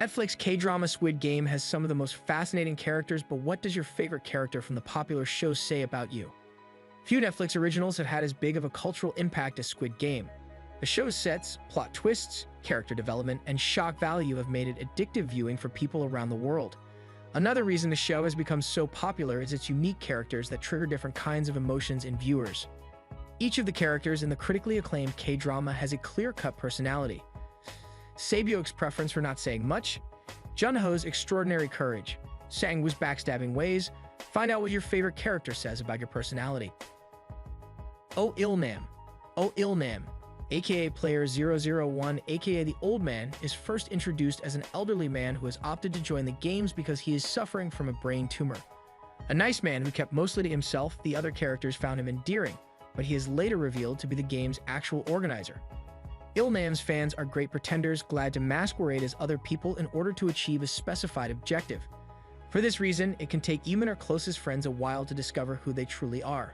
Netflix K-drama Squid Game has some of the most fascinating characters, but what does your favorite character from the popular show say about you? Few Netflix originals have had as big of a cultural impact as Squid Game. The show's sets, plot twists, character development, and shock value have made it addictive viewing for people around the world. Another reason the show has become so popular is its unique characters that trigger different kinds of emotions in viewers. Each of the characters in the critically acclaimed K-drama has a clear-cut personality. Sae-byuk's preference for not saying much, Jun-ho's extraordinary courage, Sang-woo's backstabbing ways. Find out what your favorite character says about your personality. Oh Il-nam, aka Player 001, aka the Old Man, is first introduced as an elderly man who has opted to join the games because he is suffering from a brain tumor. A nice man who kept mostly to himself, the other characters found him endearing, but he is later revealed to be the game's actual organizer. Il-nam's fans are great pretenders, glad to masquerade as other people in order to achieve a specified objective. For this reason, it can take even our closest friends a while to discover who they truly are.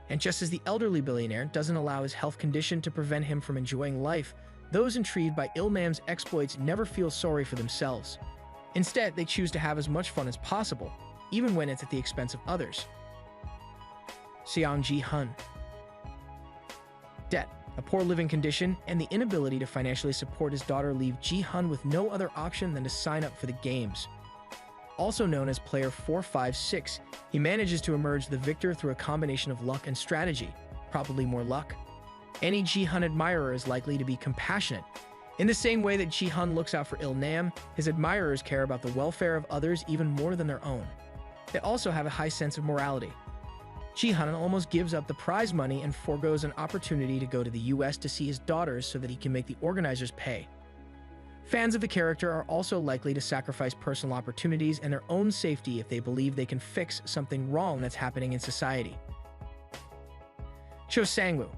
And just as the elderly billionaire doesn't allow his health condition to prevent him from enjoying life, those intrigued by Il-nam's exploits never feel sorry for themselves. Instead, they choose to have as much fun as possible, even when it's at the expense of others. Seong Ji-hun. Debt, a poor living condition, and the inability to financially support his daughter leave Ji-hun with no other option than to sign up for the games. Also known as Player 456, he manages to emerge the victor through a combination of luck and strategy, probably more luck. Any Ji-hun admirer is likely to be compassionate. In the same way that Ji-hun looks out for Il-nam, his admirers care about the welfare of others even more than their own. They also have a high sense of morality. Ji-hun almost gives up the prize money and forgoes an opportunity to go to the US to see his daughters so that he can make the organizers pay. Fans of the character are also likely to sacrifice personal opportunities and their own safety if they believe they can fix something wrong that's happening in society. Cho Sang-woo.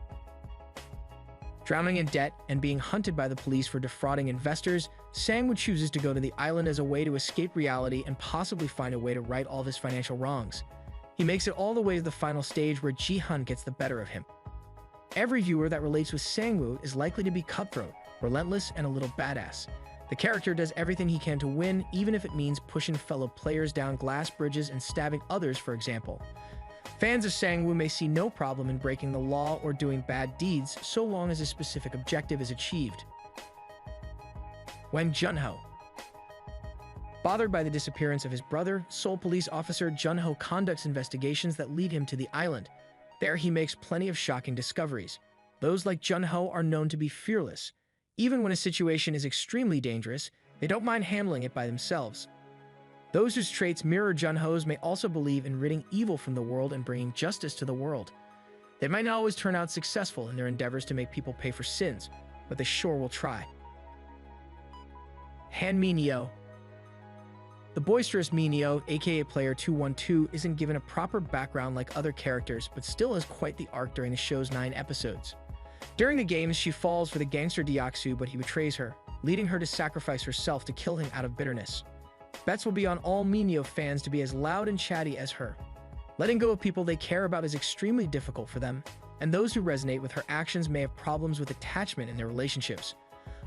Drowning in debt and being hunted by the police for defrauding investors, Sang-woo chooses to go to the island as a way to escape reality and possibly find a way to right all of his financial wrongs. He makes it all the way to the final stage where Ji-hun gets the better of him. Every viewer that relates with Sang-woo is likely to be cutthroat, relentless, and a little badass. The character does everything he can to win, even if it means pushing fellow players down glass bridges and stabbing others, for example. Fans of Sang-woo may see no problem in breaking the law or doing bad deeds so long as a specific objective is achieved. When Jun-ho. Bothered by the disappearance of his brother, Seoul police officer Jun-ho conducts investigations that lead him to the island. There he makes plenty of shocking discoveries. Those like Jun-ho are known to be fearless. Even when a situation is extremely dangerous, they don't mind handling it by themselves. Those whose traits mirror Jun-ho's may also believe in ridding evil from the world and bringing justice to the world. They might not always turn out successful in their endeavors to make people pay for sins, but they sure will try. Han Min-yo. The boisterous Min-yo, aka Player 212, isn't given a proper background like other characters, but still has quite the arc during the show's 9 episodes. During the games, she falls for the gangster Deoksu, but he betrays her, leading her to sacrifice herself to kill him out of bitterness. Bets will be on all Min-yo fans to be as loud and chatty as her. Letting go of people they care about is extremely difficult for them, and those who resonate with her actions may have problems with attachment in their relationships.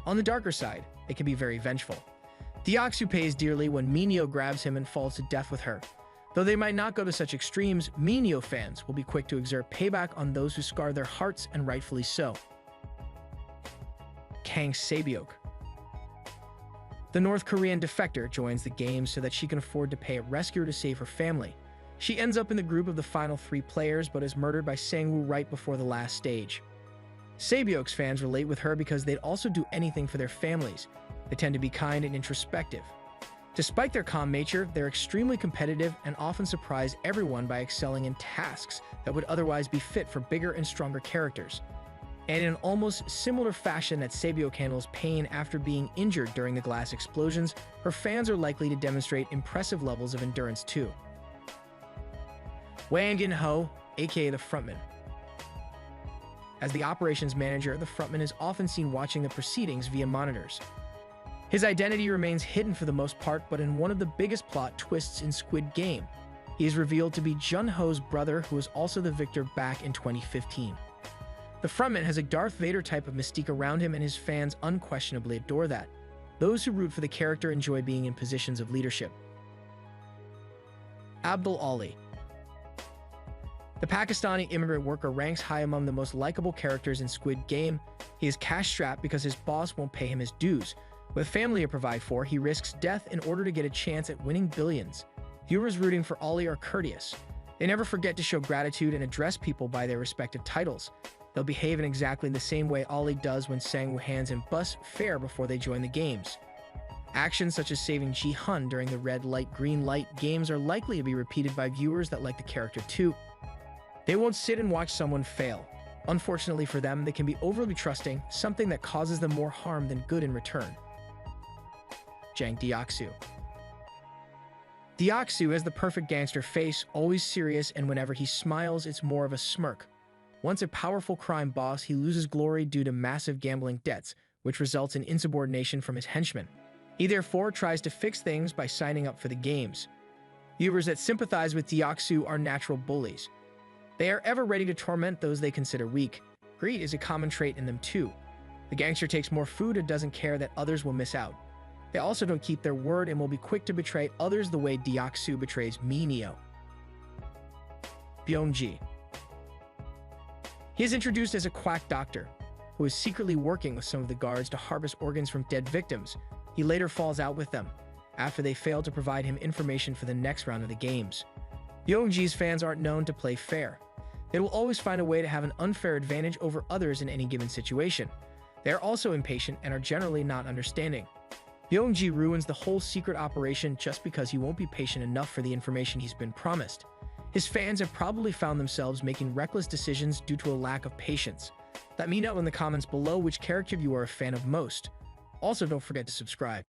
On the darker side, it can be very vengeful. Deoksu pays dearly when Min-yo grabs him and falls to death with her. Though they might not go to such extremes, Min-yo fans will be quick to exert payback on those who scar their hearts, and rightfully so. Kang Sae-byuk. The North Korean defector joins the games so that she can afford to pay a rescuer to save her family. She ends up in the group of the final 3 players, but is murdered by Sang-woo right before the last stage. Sae-byuk's fans relate with her because they'd also do anything for their families. They tend to be kind and introspective. Despite their calm nature, they're extremely competitive and often surprise everyone by excelling in tasks that would otherwise be fit for bigger and stronger characters. And in an almost similar fashion that Sae-byuk handles pain after being injured during the glass explosions, her fans are likely to demonstrate impressive levels of endurance too. Wang In-ho, aka the Frontman. As the operations manager, the Frontman is often seen watching the proceedings via monitors. His identity remains hidden for the most part, but in one of the biggest plot twists in Squid Game, he is revealed to be Jun-ho's brother, who was also the victor back in 2015. The Frontman has a Darth Vader type of mystique around him, and his fans unquestionably adore that. Those who root for the character enjoy being in positions of leadership. Abdul Ali. The Pakistani immigrant worker ranks high among the most likable characters in Squid Game. He is cash-strapped because his boss won't pay him his dues. With family to provide for, he risks death in order to get a chance at winning billions. Viewers rooting for Ali are courteous. They never forget to show gratitude and address people by their respective titles. They'll behave in exactly the same way Ali does when sang hands and bus fare before they join the games. Actions such as saving Ji-hun during the red light, green light games are likely to be repeated by viewers that like the character too. They won't sit and watch someone fail. Unfortunately for them, they can be overly trusting, something that causes them more harm than good in return. Jang Deoksu. Deoksu has the perfect gangster face, always serious, and whenever he smiles, it's more of a smirk. Once a powerful crime boss, he loses glory due to massive gambling debts, which results in insubordination from his henchmen. He therefore tries to fix things by signing up for the games. Viewers that sympathize with Deoksu are natural bullies. They are ever ready to torment those they consider weak. Greed is a common trait in them too. The gangster takes more food and doesn't care that others will miss out. They also don't keep their word and will be quick to betray others the way Deoksu betrays Mineo. Byung-ji. He is introduced as a quack doctor, who is secretly working with some of the guards to harvest organs from dead victims. He later falls out with them, after they fail to provide him information for the next round of the games. Byung-ji's fans aren't known to play fair. They will always find a way to have an unfair advantage over others in any given situation. They are also impatient and are generally not understanding. Byung-ji ruins the whole secret operation just because he won't be patient enough for the information he's been promised. His fans have probably found themselves making reckless decisions due to a lack of patience. Let me know in the comments below which character you are a fan of most. Also, don't forget to subscribe.